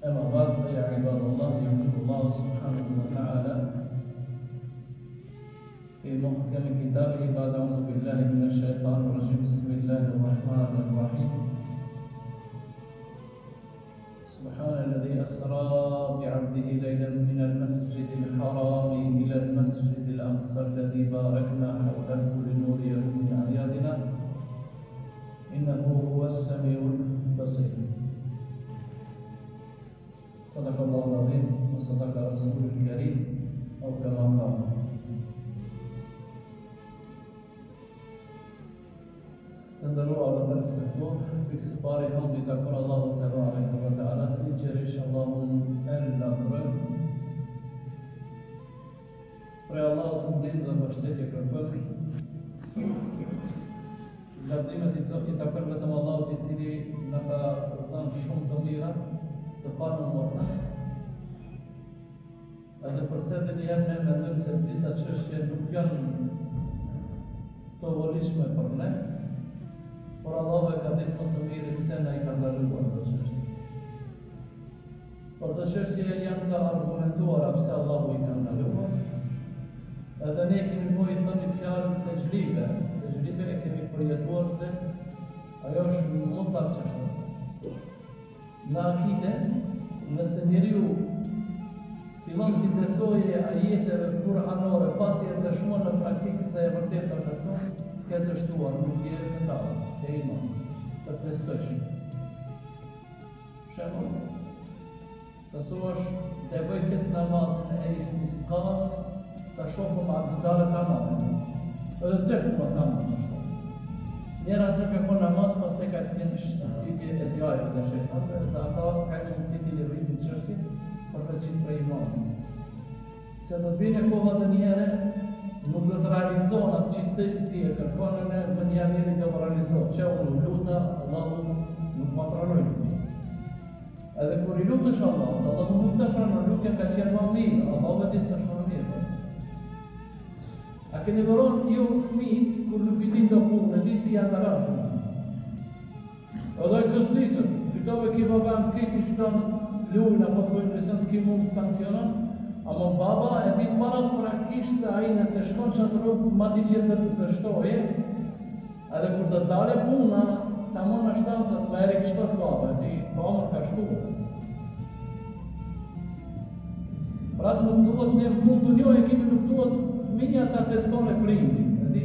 أما بعد فيا عباد الله يقول الله سبحانه وتعالى في محكم كتابه بعد أعوذ بالله من الشيطان الرجيم بسم الله الرحمن الرحيم سبحان الذي أسرى بعبده ليلا من المسجد الحرام إلى المسجد الأقصى الذي باركنا حوله لنريه من آياتنا إنه هو السميع البصير صدق الله العظيم وصدق رسوله الكريم أو كما قال. Të nderuar dhe të respektuar, pikë pari hamdi takon Allahu te bareke ve teala, sinqerisht Allahun e lavdërojmë. Për Allahut ndihmë dhe mbështetje kërkojmë. Lavdrimet i takon vetëm Allahut i cili na ka dhënë shumë të mira të panumorta. Edhe përse edhe njerë ne mendojmë se disa çështje nuk janë të volishme për ne, por Allahu e ka ditë më së miri pse na i ka ndaluar ato çështje. Por ato çështje janë të argumentuara pse Allahu i ka ndaluar. Edhe ne kemi i thënë fjalën të xhlibe e kemi përjetuar se ajo është më të çështje. Në akide, nëse njeriu fillon të besoje ajeteve kuranore pasi e dëshmon në praktikë se e vërtetë ashtu, ke dështuar, nuk je në s'ke iman, të testosh. Shembull, të thuash të bëj këtë namazin e istisqas, ta shohëm atë dalë tamam. Edhe tek po tamam. Njëra të ka po namaz, pas te ka të një shqitje e djajë dhe shëjtante, dhe ata ka një mundësi të lëvizin qështit për të qitë prej imanin. Se do të bine koha të njëre, nuk do të realizohen atë që ti e kërkonën e më njëri do të realizohen. Që unë luta, Allahu nuk ma pranoj lutje. Edhe kur i lutësh Allahu nuk të pranoj lutje ka qenë më mirë, Allahu e di së është më mirë. A keni vëron ju fëmijët, kur nuk i din do punë, e di ti janë të rafë. Edhe e këstisën, këtove ki baba në këtë i shtonë lujnë, apo të bëjnë nësën të ki mund të sankcionën, ama baba e din para praktikisht se ai nëse shkon që atë rrugë ma di që të shtoje, edhe kur të dale puna, ta më në shtanë të të eri kështos baba, e di, pa amër ka shtuë. Pra të nuk duhet në mund të njoj e kimi nuk duhet fëminja të atestone prindi, e di,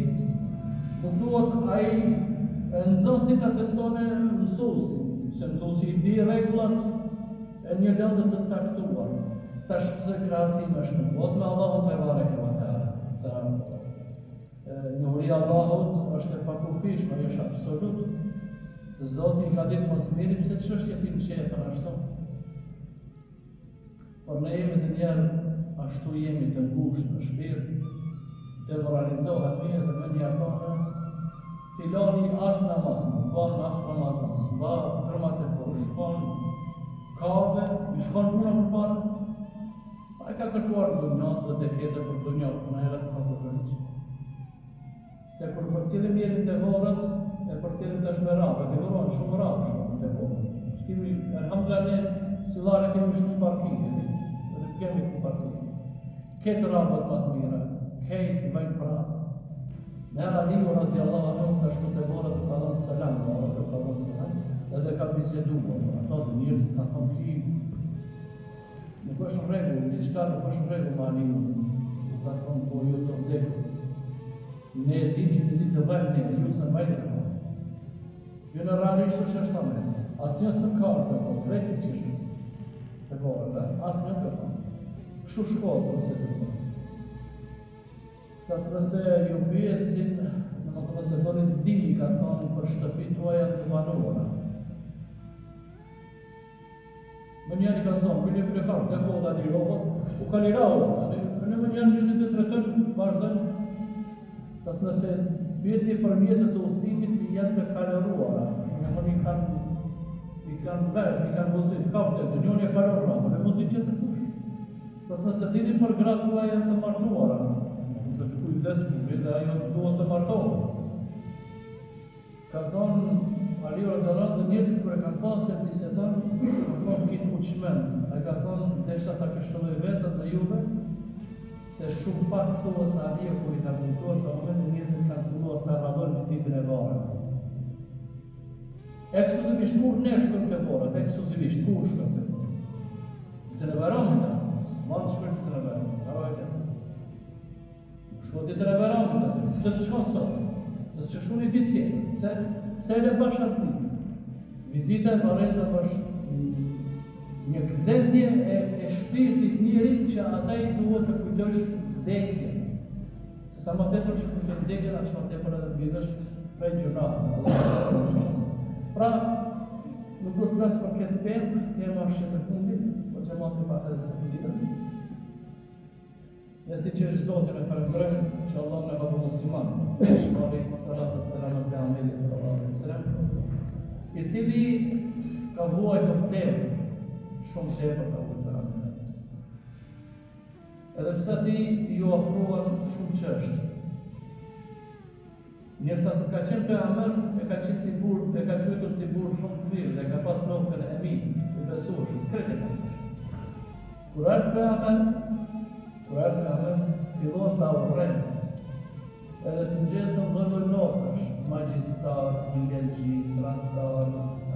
nuk duhet ai nëzënsi të atestone mësusi, se mësusi i di regullat e një lëndë të caktuar. Tash të krahasim është nuk vot me Allahun te bareke ve teala. Sa njohuria e Allahut është e pakufishme, është absolut. Zoti ka ditë mos miri pse çështja ti çepën ashtu. Por ne jemi të njerë ashtu jemi të ngushtë në shpirt, demoralizohet mirë dhe me një tonë, filoni as namaz, nuk ban as namaz, ba kërmat e por, shkon kave, i shkon puna për parë, a ka kërkuar dunjas dhe dekete për dunja, në e rëtë s'ka përgërëq. Se kur për cilë mjerin të vorët, e për cilën të shmerave, ke vëron shumë rafë shumë të vorët. Shkimi, alhamdulillah ne, sillare kemi shumë parkike, dhe kemi ku parkike. Ketë rafët më të mira, kejtë bëjnë pra. Nëra Aliu radiallahu anhu ka shku të vorët të ka dhënë selam, edhe ka biseduar, ato të njërës ka thonë ki, nuk është në regullë, diçka nuk është në regullë ma Aliu, nuk ka thonë po ju të vdekur. Ne e dim që të ditë të vajnë ne, ju se mbajtë të kohë. Ju në realisht është ashtame, asë një së karë të kohë, vrejtë që shë të kohë, asë një të kohë. Kështu shkohë të nëse të kohë. Ka të nëse ju pjesin, në më të nëse të një dini ka thonë për shtëpit të janë të banuara. Më njerë i ka zonë, për një karë, të kohë dhe një robot, u ka lira robot, në më njerë një të tretën, vazhdojnë, sa të nëse bjetni për mjetët të udhëtimit janë të kaloruara, në më i kanë vesh, i kanë muzit, kapte, të njën e kaloruara, në muzit që të kush. Sa të nëse dini për gratua janë të martuara, në të kujdes për dhe ajo të duhet të martohet. Ka thonë, Aliu Radhiyallahu anhu njëzit kër e kanë pasë e bisedon, në kinë uqme shmend, ai ka thonë, desha ta këshilloj vetën dhe juve, se shumë pak thuhet se avia kur i ka kuptuar për momentin njerëzit kanë filluar të harrojnë vizitën e vareve. Ekskluzivisht kur ne shkojmë te varet, ekskluzivisht kur shkojmë te varet. Te në varamit, mund të shkojmë te në varamit. Shkojmë te në varamit, se shkon sot. Se shkon një ditë tjetër, se e le bashkë atë ditë. Vizita e varrezave është një gëzdetje e shpirtit njerit që ata i duhet të kujdosh vdekjen. Se sa më tepër që kujton vdekjen, aq më tepër edhe vjedhësh prej gjunave. Pra, nuk do të flas për këtë temë, tema është e fundit, por që mund të pak edhe sekonditën. Ja si që është Zotin e falenderojmë që Allah në ka bërë musliman. Shmari salatu selam te Ameli sallallahu alaihi wasallam, i cili ka vuajtur temë shumë tepër ka vuajtur. Edhe pse ti ju ofruan shumë çështje. Njësa s'ka qenë pejgamber, e ka qenë si burr, e ka quajtur si burr shumë të mirë, dhe ka pas nofën e emin, i besuar shumë, kretë ka qenë. Kur është pejgamber, fillon ta urrejnë, edhe të nxjesën lloj nofësh, magjistar, ingelgji, tradtar,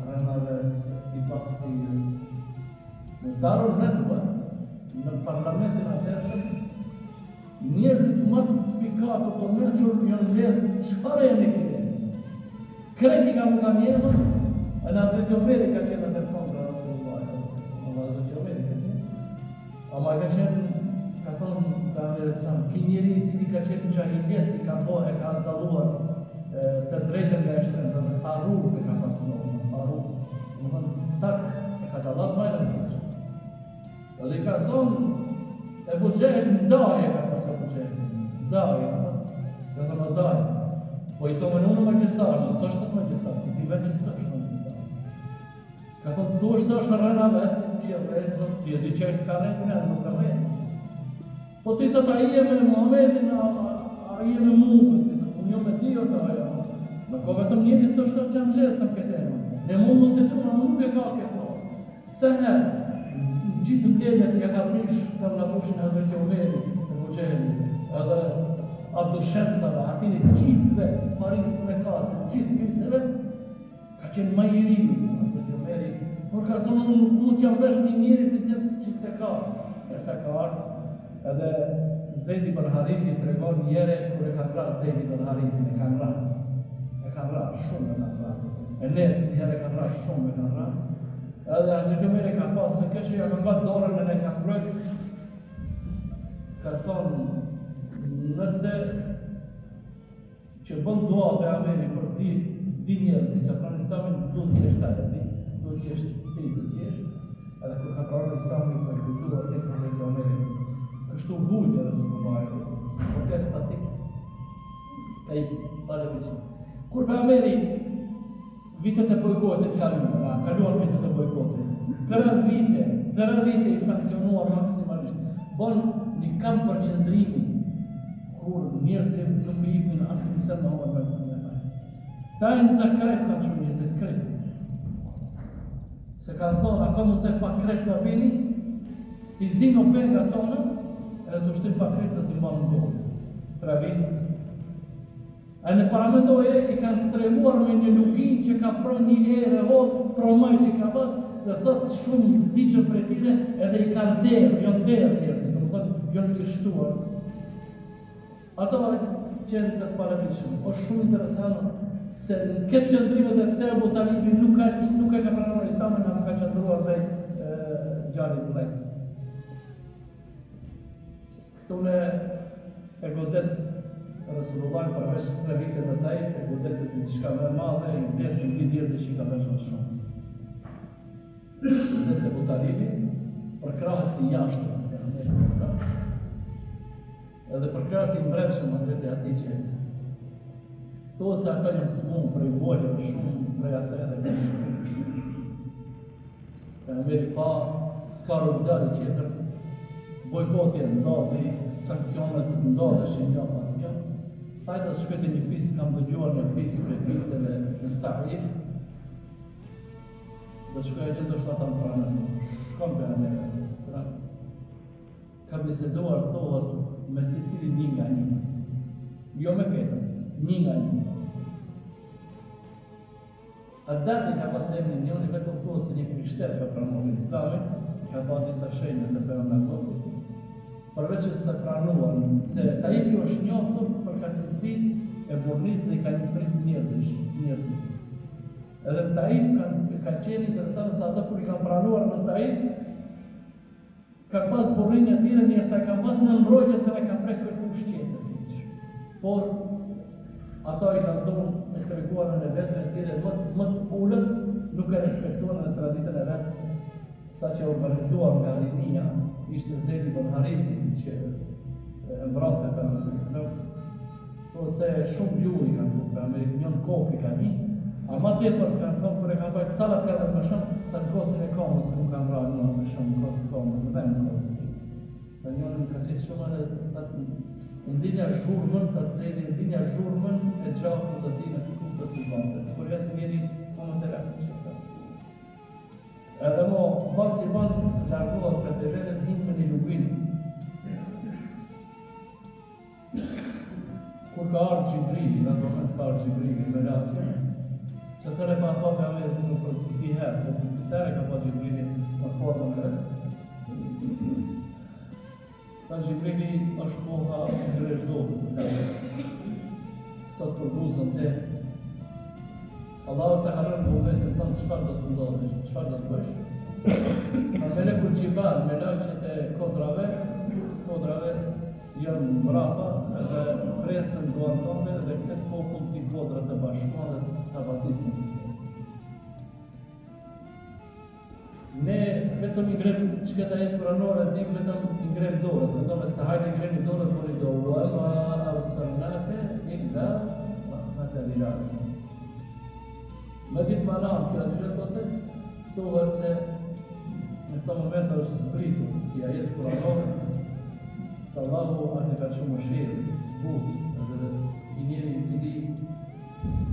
rënavec, i baktirë. Në Darul Nadwa, në parlamentin atërshëm, njerëzit më të spikatë të mençur janë zgjedhur çfarë janë këto. Kreti ka njëherë, e Hazreti Omeri ka qenë atë kontra Rasulullah sallallahu alaihi wasallam. Ama ka qenë, ka thonë ka interesant, ki njeri i cili ka qenë xahiliet, i ka e ka dalluar të drejtën nga ekstrem, dhe Faruk e ka pasur, Faruk, tak e ka dalluar më në keq. Dhe i ka thonë Ebu Gjehel ndaj e ka pasur Ebu Gjehel, ndaj, ka thonë ndaj. Po i thonë unë magjistar, nësë është të magjistar, ti veç që së është magjistar. Ka thonë të thuash së është rëna vesin, që e vrejtë, ti e di që e s'ka rejtë, nuk ka vrejtë. Po ti thot, a i e me Muhammedin, a i e me Muhammedin, unë jo me ti o të aja. Në ko vetëm njeri së është të që në këtë e. Ne mu më se tu, në nuk e ka këtë. Seher, gjithë mbledhet ja ka prish të vlabushin Hazreti Omeri, Ebu Gjeheli, edhe Abdul Shemsave, atini gjithëve, Paris, Mekase, gjithë viseve, ka qenë ma i ri, Hazreti Omeri, por ka thonë, unë nuk jam vesh një njeri pësem që se ka, e se ka ardhë, edhe Zejdi ibn Harithi të regon njere, kur e ka pra Zejdi ibn Harithi, e ka ra, shumë e ka ra, e nesë njere e ka ra, shumë e ka ra, edhe Hazreti Omeri ka pasë, se kështë ja ka nga dorën e ne ka mbrojt, ka thonë, nëse që bën dua për Ameri për di njerëz, si që pranë Islamin, du t'jesht atë, du t'jesht ti, edhe kur ka pranë Islamin për kulturë, atë për Hazreti Omeri, kështu vujtë edhe së përmajë, protest statik, ka i pare vëqin. Kur për Ameri, vitet e bojkotit kaluar vitet e bojkotit. 3 vite i sankcionuar maksimalisht. Bon një kamp për qëndrimi, kur njerëzit nuk i ipin asë një sërë në homër me këmë. Ta e në zakrep ka që njëzit krep. Se ka thonë, ako mund se pa krep në bini, ti zinë o penga tonë, edhe të shtim pa krep dhe të ima në dorë. 3 vite. A në paramendoje i kanë strehuar me një lugin që ka pron një herë e hodë, promaj që ka pas, dhe thotë shumë i vdiqën për e tine, edhe i kanë derë, jonë derë njerëzit, në më thonë, jonë të shtuar. Ato qenë të paravishëm, është shumë interesantë, se në këtë qëndrime dhe pse Abu Talibi nuk e ka pranuar Islamin, nuk ka qëndruar dhe gjallit të lejtë. Këtune e godet Rasulullah përveç 3 vite në Taif, e godetet në qka me madhe, i vdesin ti njerëzit që i ka veshën shumë. Vdes Abu Talibi, për krahës i jashtë, edhe për krahës i mbremshëm Hazreti ati që e vdes. Thua se ata një smunë prej vojtë shumë, prej asaj edhe për shumë. Për Ameri pa, s'ka rrugdari qeter, bojkoti e ndodhi, sankcionet ndodheshin një pas një. Tajtë të shkëti një fisë, kam dëgjuar një fisë prej fisëve në Taif, dhe shkoj e gjithë është ata më pranë, shkom për ka biseduar thohet me secilin një nga një. Jo me ketër, një nga një. Adati ka pas emrin njëri vetëm thuhet se një krishter ka pranuar Islamin, ka pa disa shenjë të pejgamberit. Përveç se s'e pranuan, se Taifi është njohur për kacilësitë e burrnisë dhe ka një prit njerëzish. Edhe në Taif ka qenë interesant se ata kur i kanë pranuar në Taif, kanë pas burrinje të tjera, njësa i kanë pas në mbrojtje se ne ka prek kërkush tjetër. Por ato i kanë zonë me treguar në vetën e tyre më të ulët, nuk e respektuan në traditën e vet, sa që organizuar nga rinia, ishte Zeid ibn Harithi që mbrante për Islam. Thotë se shumë gjuri kanë thënë për Amerikë, njën kopi ka një, a ma tepër kanë thënë kur e kanë bajtë calat ka dhe më shumë, të gosin e komës, nuk kanë vrarë në më shumë gosë komës, dhe në komës. Dhe njën ka qenë shumë edhe ndinja zhurmën, thëtë Zeidi, ndinja zhurmën e gjahën dhe dime të kumë të cilvante. Kur e se njeri, komën të rakë që të. Edhe mo, pas i banë, largohat për të vetën hinë me një lubinë. Kur ka ardhë Gjibrili, në do me të parë Gjibrili me laqë, që tëre pa pa për me zinë për të ti herë, se të sere ka pa Gjibrili në formën e vetë. Ta Gjibrili është koha në rejshdohë, të për buzën të. Allah të harën në momentin tënë qëfar do të ndodhë, qëfar do të bësh. Në Melekur Gjibal, me laqët e kodrave janë mbrapa edhe presën duan tonë dhe këtë popull t'i kodra të bashkuan dhe të batisin. Ne vetëm i ngrem që këta jetë pranore, dim vetëm i ngrem dorët, dhe do me se hajnë i ngrem i dorët për i do wa ma avsarnake illa rahmatan lil alamin. Me ditë manar, kjo atë gjithë të thuhet se në këto momente është zbritur kjo jetë pranore, se Allahu atë ka shumë mëshirë, butë, edhe i njeri i cili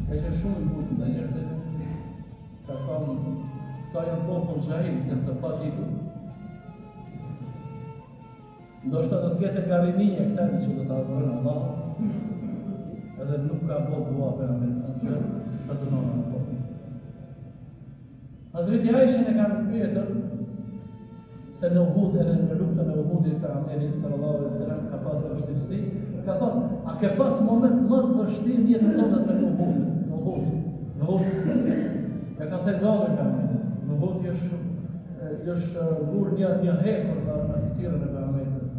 e që shumë i butë në njerëse, ka thonë, ka janë popull gjahil, janë të patitur. Ndoshta do të ketë nga rinija këtani që do të adhurojnë Allah, edhe nuk ka bo dua për Amerikën që të dënonë në popull. Hazreti Aisha e kanë pyetër, se në Uhud e në luktën e Uhudit për Amerikën sallallahu alaihi wasallam ka pasur vështirësi, ka thonë, a ke pas moment më të vështirë në jetën tonë se në Uhud? Në Uhud. Ja ka thënë domun për Amerikën. Në Uhud është gur një hekër në fytyrën e Amerikës.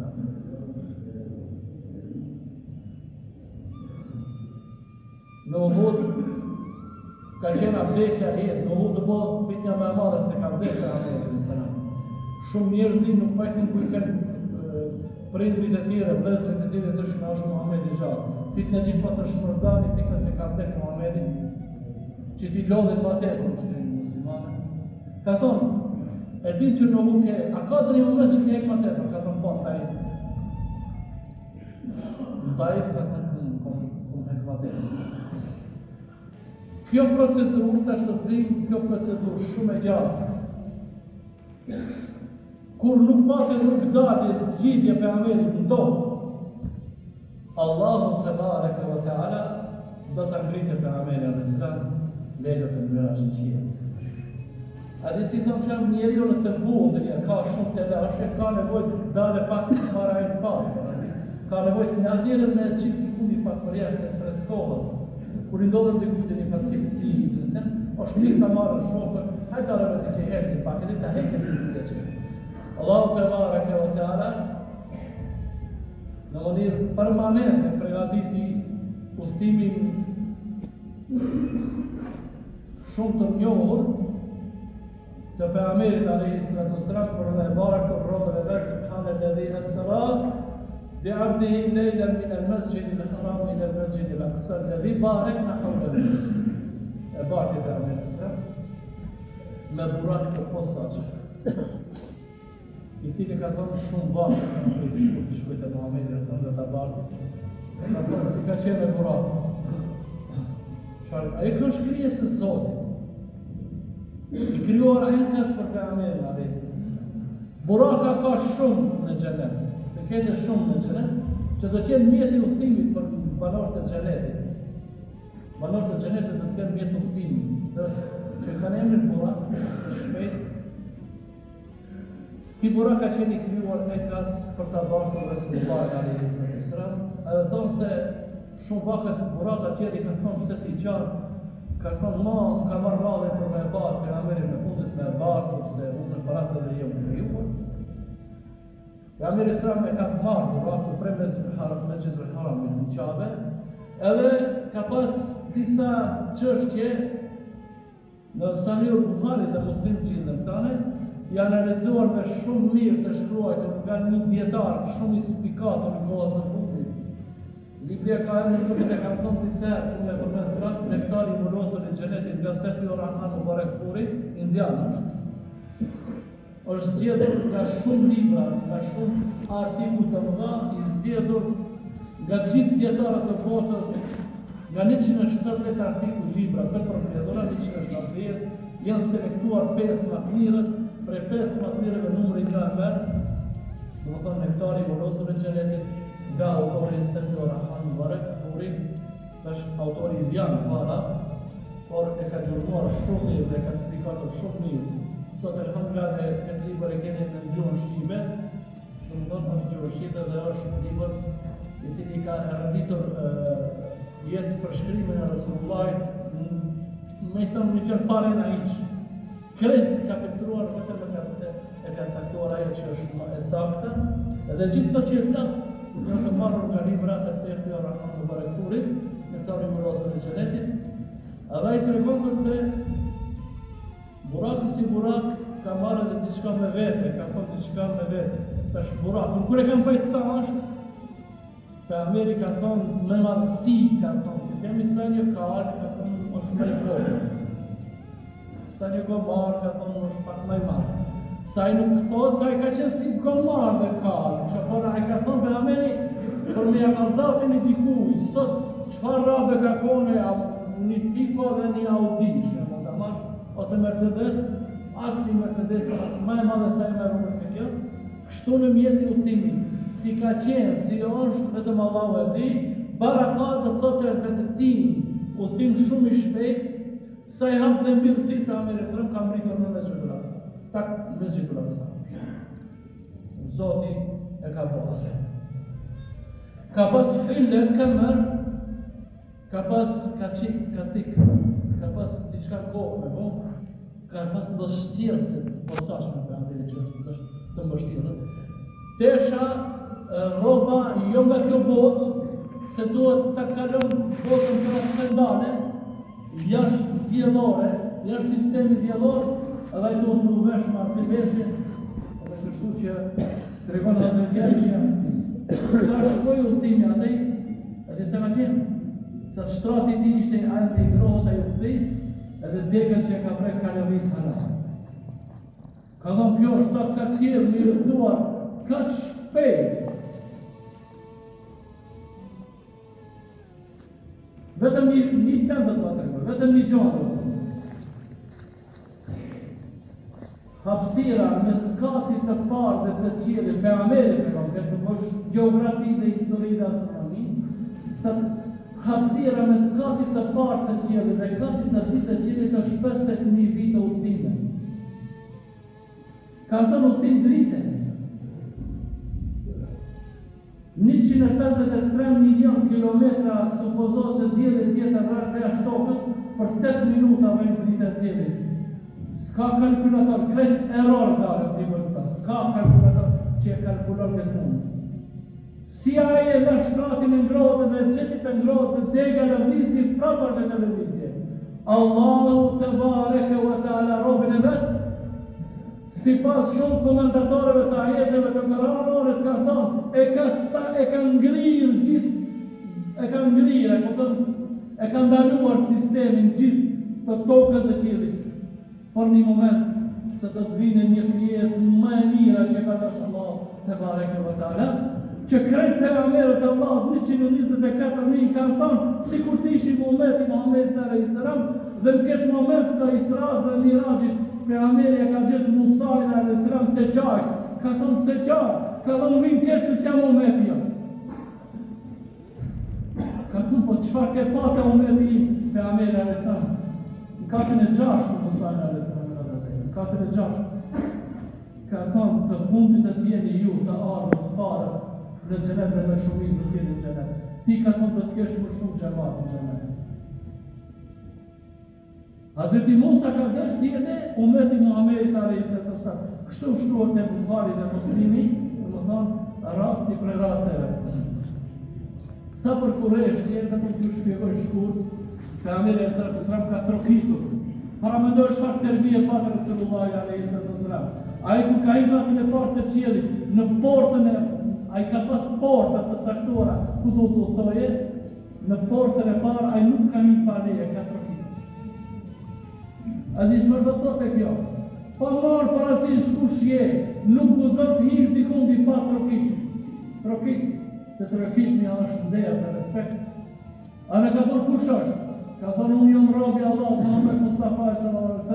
Në Uhud ka qenë abdekja jetë, në Uhud do fitnja me madhe se ka abdekja Amerikës. Shumë njerëzi nuk pajtin ku i kanë prindrit e tjere, vlezrit e tjere të shme është Muhamedi gjatë. Fitnë gjithë pa të shmërdani, fika se ka vdek Muhamedi, që ti lodhin ma tepër që një muslimane. Ka thonë, e din që në Uhud ke, a ka dhe një moment që ke ma tepër, ka thonë po në Taif. Në Taif ka thonë këmë hek ma tepër. Kjo procedurë, të ashtë të dhim, kjo procedurë shumë e gjatë. Kur nuk pate nuk dalje zgjidhje për Amerikën në tokë, Allahu te bareke ve teala do të ngritë për Amerikën në Islam legët e mërashë në qia. A di si thëmë që njeri o nëse vullë dhe ka shumë të lashë, ka nevojt dale pak të para e të pasë, ka nevojt në njerën me qitë i kundi pak për jashtë të freskohët, kur i ndodhër dhe kujtë një fatkimësi, është mirë të marrë në shokër, hajtë dale me të që herësi pak, edhe të hekë të të që. Allahu te bareke ve teala në mënyrë permanente përgatiti udhëtimin shumë të njohur të pejgamberit alayhi salatu wassalam për në barë të rrobën e vetë subhanalladhi asra bi 'abdihi laylan min al-masjid al-haram ila al-masjid al-aqsa alladhi barakna hawlahu. E barë të pejgamberit me burak të posaçë, i cili ka thonë shumë barë, kur të shkujtë e Muhamedi rësën dhe të barë, ka thonë si ka qenë e buratë. Ajo kjo është krijesë e Zotit. I kryuar e në kësë për pejgamberin alayhi salatu. Buraka ka shumë në xhenet. kete shumë në xhenet, që do të jenë mjeti i udhëtimit për banorët e xhenetit. Banorët e xhenetit do të kenë mjet udhëtimi, që kanë emrin Burak, të shpejt. Ki Burak ka qenë i krijuar ekas për ta bartur Resulullah alayhi sallam, edhe thonë se shumë vakët Burak atjeri ka thonë pse ti qarë, ka thonë ma ka marrë radhe për me barë, për Amerin në fundit me barë, se unë në paratë dhe jam krijuar. Pejgamberi sallallahu alaihi wasallam e ka marrë Burak për Mesjidul Haram në Qabe, edhe ka pas disa çështje në Sahihul Buhari dhe Muslim gjendën tane, janë analizuar dhe shumë mirë të shkruajtur nga një dietar shumë i spikatur në kohën e fundit. Libri ka emrin që kanë thënë disa me përmes grat nektari murosur i xhenetit nga Sefi Rahman Mubarakpuri, indian është zgjedhur nga shumë libra, nga shumë artikuj të mëdha, i zgjedhur nga gjithë dietarët e botës, nga 170 artikuj libra të përmbledhura, 170, janë selektuar 5 më të mirët, prej 5 më të mirëve numri nga e merë, do të thonë nektari murosur i xhenetit, nga autori Sefi Rahman Mubarakpuri, është autori indian para, por e ka gjurmuar shumë mirë dhe ka spikatur shumë mirë. Sot elhamdulillah dhe këtë libër e keni në gjuhën shqipe, do të thonë është gjuhë shqipe dhe është libër i cili ka rënditur jetë për shkrimin e Resulullahit, me i thëmë një qërë pare në hiq. Kretë ka pëktruar vetëm e ka caktuar ajo që është e sakta, edhe gjithë të që e flasë, një të marrur nga libra e Sefi Rahman Mubarakpuri, nektari murosur i xhenetit, edhe i tregon se Burak si Burak ka marrë edhe diçka me vete, ka thënë diçka me vete. Tash Burak, kur e kanë bërë sa është, pejgamberi ka thonë me madhësi, ka thonë, kemi sa një kalë, ka thonë është më i vogël. Sa një gomar, ka thonë është pak më i madh. Sa i nuk thotë, sa i ka qenë si gomar dhe kalë, që por ai ka thonë pejgamberi, për me akazatën e dikuj, sot çfarë rabe ka kone, një tipo dhe një Audi, ose Mercedes, asi Mercedes, ma e madhe sa e me rrugër se kjo, kështu në mjeti udhëtimi, si ka qenë, si është, vetëm Allahu e di, barakat do thotë e vetë ti, udhëtim shumë i shpejt, sa i hapë dhe mbillësi për Amerisërëm, ka mritur në Mesjidul Aqsa. Tak, Mesjidul Aqsa. Zoti e ka bërë. Ka pas hylle, këmër, ka pas kacik, ka pas diçka kohë me bo, ka pas mbështjellësit posaçme për atë që është të mbështjellur. Tesha rroba jo nga kjo botë, se duhet ta kalon botën transcendentale, jashtë diellore, jashtë sistemi diellor, edhe ai duhet të uvesh me atë veshje, edhe kështu që tregon Hazreti që sa shkoi udhëtimi atij, atë sa më sa shtrati i tij ishte anti grohta i udhëtimit, edhe degën që e ka prek ka lëviz haram. Ka thonë kjo është atë ka qërë një rëtuar ka shpejt. Vetëm një sen të të tërgër, vetëm një gjatë. Hapsira në skatit të parë dhe të qëri, me Amerikë, këtë është geografi dhe histori dhe astronomi, hapsira me skatit të parë të qiellit dhe katit të ditë të qiellit është 50.000 vite udhëtime. Ka thënë udhëtim drite. 153 milion kilometra supozot që dielli tjetër rreth jashtë tokës për 8 minuta vjen drita e diellit. S'ka kalkulator, krejt error dalë ti vetë. S'ka kalkulator që e kalkulon këtë mund. Si ai e lë shtratin e ngrohtë dhe xhetit e ngrohtë dhe dega lëvizje prapë në lëvizje. Allahu te bareke ve taala robën e vet. Sipas shumë komentatorëve të ajeteve të Kuranit ka thënë e ka ngrirë gjithë, e ka ndaluar sistemin gjithë të tokës dhe qiellit. Por një moment se do të vinë një krijesë më e mira që ka dashur Allah te bareke ve taala, që krejt pejgamberët e Allahut 124.000 kanë thonë sikur të ishin ummeti Muhamedit alayhis salam, dhe në këtë moment të Isras dhe Mirajit pejgamberi ka gjetë Musa alayhis salam te gjak ka thonë se qarë, ka thonë vinë kesh se s'jam umeti jo. Ka thonë, po qëfar ke pate umeti pe Amir Alesan? Në katën e 6, Musajnë Alesan, në katën e 6. Ka thonë, të fundit të tjeni ju, të ardhë, të parët, në xhenet dhe me shumit të tjeni në xhenet. Ti ka thonë të t'kesh më shumë xhemat në xhenet. Hazreti Musa ka dësht tjene umeti Muhamedit a.s. Kështu shkruhet te Buhari dhe Muslimi, domethënë rasti për rasteve. Sa për Kurejsh, tjerë dhe të t'ju shpjegoj shkurt, ka Amiri a.s. ka trokitur. Para me dojë shfar tërbije patë Resulullahi a.s. Ai ku ka i natën e partë të qiellit, në portën e, ai ka pas porta të caktuara, ku do të udhtoje, në portën e parë ai nuk ka hyrë pa leje, ka trokitur. A di çfarë do të thotë kjo? Pa marë parasysh kush je, nuk guzon të hish dikundi pa trokit. Trokit, se trokitmi është ndeja dhe respekt. A në ka thonë kush është? Ka thonë unë jam robi Allah, Muhammed Mustafa s.a.s.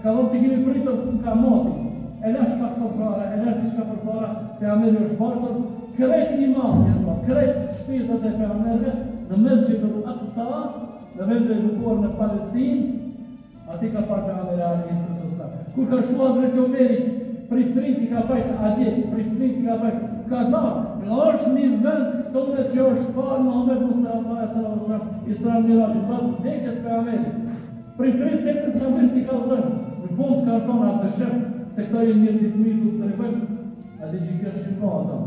Ka thonë të kemi pritër ka moti. E lash pak për para, e lash diçka për para, pe Ameri është bartër, krejt imam janë ba, krejt shpirtët e pe Amerive, në Mesjid al-Aqsa, në vend e edukuar në Palestinë, ati ka parë pe Ameri a.s. Kur ka shku Hazreti Omeri, priftrit i ka fajt, adjet, priftrit i ka fajt, ka thonë, është një vend këtone që është parë Muhammed Mustafa s.a.s. Isra Mirajit, pas dekës pe Ameri. Priftrit se këtë s'kambisht i ka zënë, në fund ka thonë asë shëf, se këto e njërëzit mirë du të tregojmë, a di që kjo shqipka ata.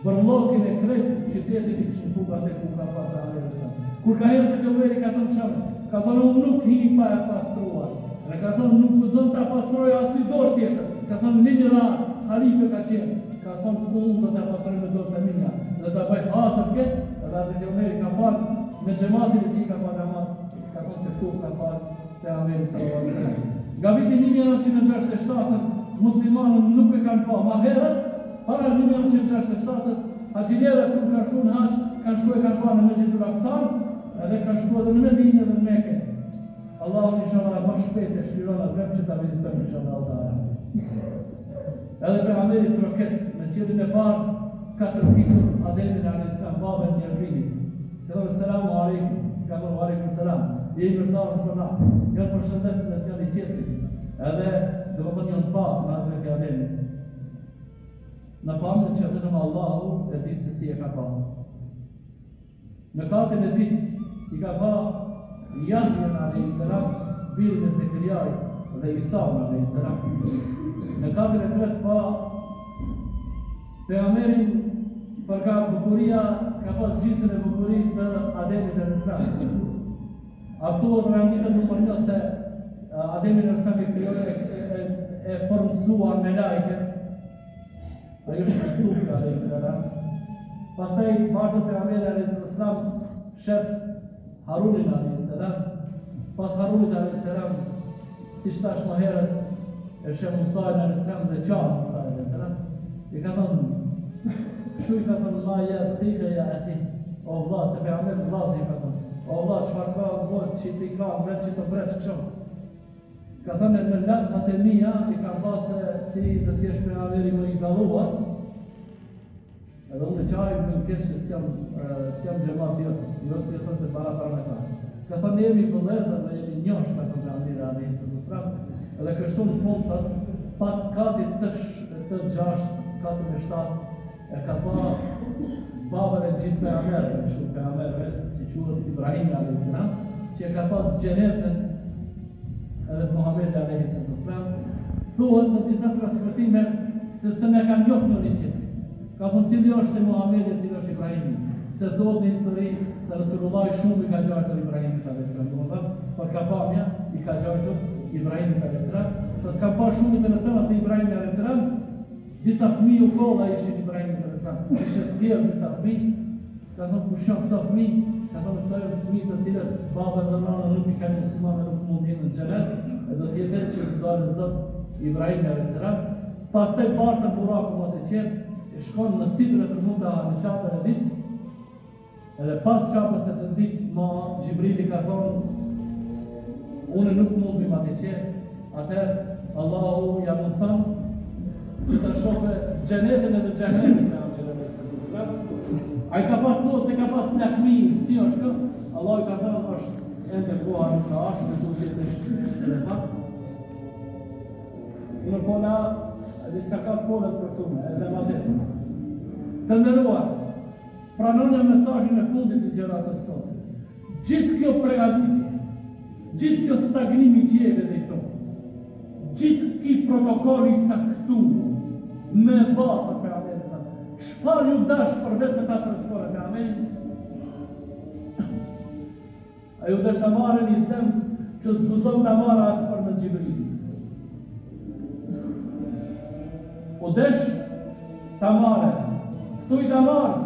Bërlokin e krejt qytetit i kështu atë ku ka pasë Ameri. Kur ka herë të Omeri ka thonë qamë, ka thonë unë nuk hi pa e pastruar. Dhe ka thonë nuk gëzon të pastroj asë një dorë tjetër. Ka thonë një rarë, halife ka qenë. Ka thonë unë do të pastroj me dorë të minja. Dhe të bëjt asër këtë, dhe Hazreti Omeri ka falë, me gjematin e ti ka falë namaz. Ka thonë se tu ka falë te Ameri s.a.s. Nga viti 1967, muslimanën nuk e kanë pa. Ma herët, para 1967, haqilera kur ka shku në haq, kanë shku e kanë pa në Mesjid al-Aqsa, edhe kanë shku edhe në Medinë dhe në Mekë. Allahu inshallah më shpejt e shliron atë vend që ta vizitojmë inshallah taala. Edhe për Ameri troket në qiellin e parë ka trokitur Ademin a.s. babën e njerëzimit. Ka thonë selamu aleikum, ka thonë aleikum selam. Je i mërsarën për na. Janë përshëndesën e s'janë i qetërit. Edhe dhe më thonë janë pa në Hazreti Ademit. Në pamë që vetëm Allahu e ditë se si e ka pa. Në katën e ditë i ka pa Jahjen a.s. birin e Zekeriaj dhe Isaun a.s. Në katën e tretë pa Pejgamberin për ka bukuria ka pas gjysën e bukurisë Ademit a.s. Aktuar rangitët nëmër 1 se Ademit a.s. e formësuar me lajke. Ajo shkëtsufi a.s. Pastaj partët Pejgamberi a.s. shep Harunin a.s. Pas Harunit a.s. si shtash më herët e shep Musajnë a.s. dhe qanë Musajnë a.s. I ka thonë, shu i ka thonë, la jetë tike ja e ti, o vla, se Pejgamberi vlazi i ka thonë, o vla, qëfar ka vod që ti ka, vend që të breq këshëm. Ka thonë, në lakët e mija, i ka pasë ti të tjesh Pejgamberi më i daluar, edhe unë e qari më në kesh se s'jam gjemat jo të thonë të para me ta. Ka thonë jemi vëllezër dhe jemi njosh me të Pejgamberi a.s. Edhe kështu në fund pas katit të 6, katën e 7, e ka pa babën e gjithë Pejgamberëve, shumë Pejgamberëve, që quhet Ibrahim a.s. që e ka pas gjenezën edhe të Muhamedit a.s. Thuhet në disa transmetime se se ne kanë njohur njëri tjetrin. Ka thonë cili është Muhamedi, cili është Ibrahimi. Se thuhet në histori se Resulullahi shumë i ka gjajtur Ibrahimit a.s. Për ka pamja i ka gjajtur Ibrahimit a.s. Për ka pa shumë interesant të Ibrahimit a.s. Disa fëmijë u kolla ishin Ibrahimit a.s. Ishe sjell disa fëmijë, ka thonë kush janë këto fëmijë, ka thonë këto janë fëmijë të cilët baba dhe nana nuk i kanë muslimanë, nuk mund të jenë në xhenet, e do të jetë që do të Zot Ibrahim a.s. Pastaj partën buraku më të qetë, e shkon në sidrën e Muntaha në çapën e ditë. Edhe pas çapës së të ditë, ma Xhibrili ka thonë, unë nuk mund të më të qetë, atëherë Allahu ja mëson xhenetin edhe xhenemin me Amir ai ka pas se ka pas lakmi, si është kjo? Allah i ka thënë është ende koha nuk ka ashtë, në duke të shkështë dhe pak. Në kona, edhe sa ka konet për tune, edhe ma dhe. Të ndëruar, pranone mesazhin e fundit të gjëratës sonë. Gjithë kjo pregaditje, gjithë kjo stagnimi qjeve dhe i tonë, gjithë ki protokolli caktuar, me batë për Amerisa, çfarë ju dash përveç se ta përskore për Amerisa? A ju desh të marrë një zemë që zbuzon të marrë asë për me Gjibril. U desh të marrë, këtu i të marrë,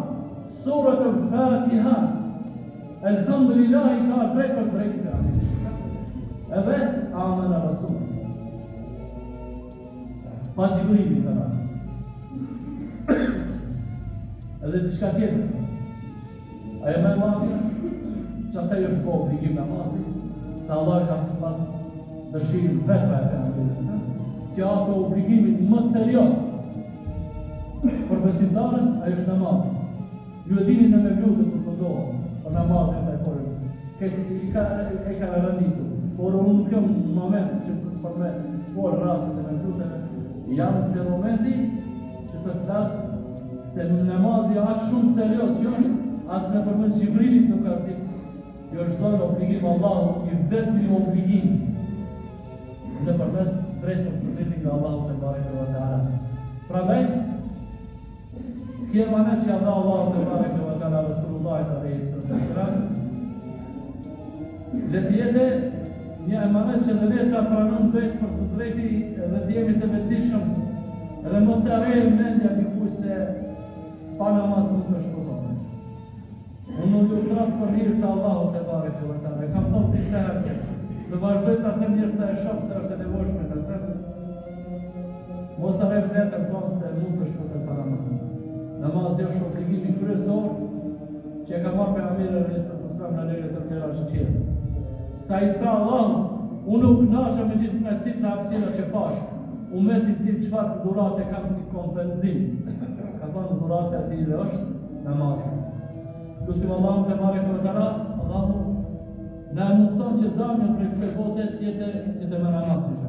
surët e Fatiha, elhamdulillahi ka drejt për drejt për Amerisa. Edhe amena Rasul. Pa Gjibril i të marrë. Edhe të shka tjetër. Ajo me marrë, që ata jo është po obligim namazit, se Allah ka pas dëshirë vetë e Pejgamberit, që ato obligimit më serios për besimtarën, ajo është namazit. Ju e dini në me vlutë për pëndohë, për namazit e por, e ka rënditu, por unë nuk jam në moment që për me por rasit e me vlutë, jam të momenti që të flasë se namazit aqë shumë serios që është, asë në përmes Gjibrilit nuk ka zikë. Jo është dojnë obligim Allahu, i vetë një obligim në përmes drejtë për sënditi nga Allahu të barek e vëtala. Pra bej, kje manet që adha Allahu të barek e vëtala Rasulullah të sënditi, le t'jete një emanet që dhe ne ta pranëm drejtë për sënditi dhe t'jemi të vetishëm edhe mos të arejë mendja një kuj se pa namaz nuk është përdo. Unë nuk ju trasë për mirë të Allahu të barek e vëtare. Kam thonë të isë herë, dhe vazhdoj të thëmë mirë se e shofë se është e nevojshme të thëmë. Mos arrem vetër tonë se mund të shkute para namaz. Namaz është obligimi kryesor që e ka marrë Pejgamberi alayhi sallam në lejët të tjera shqetë. Sa i tha Allahu, unë u knaqë me gjithë mesit në hapësira që pashë. Umetin tim çfarë dhurate kam si kompenzim. Ka thonë dhurate atile është namazin. Lusim Allahum të barek e vëtara, Allahu në mundëson që dhamën për kësë bote jetë me namazin.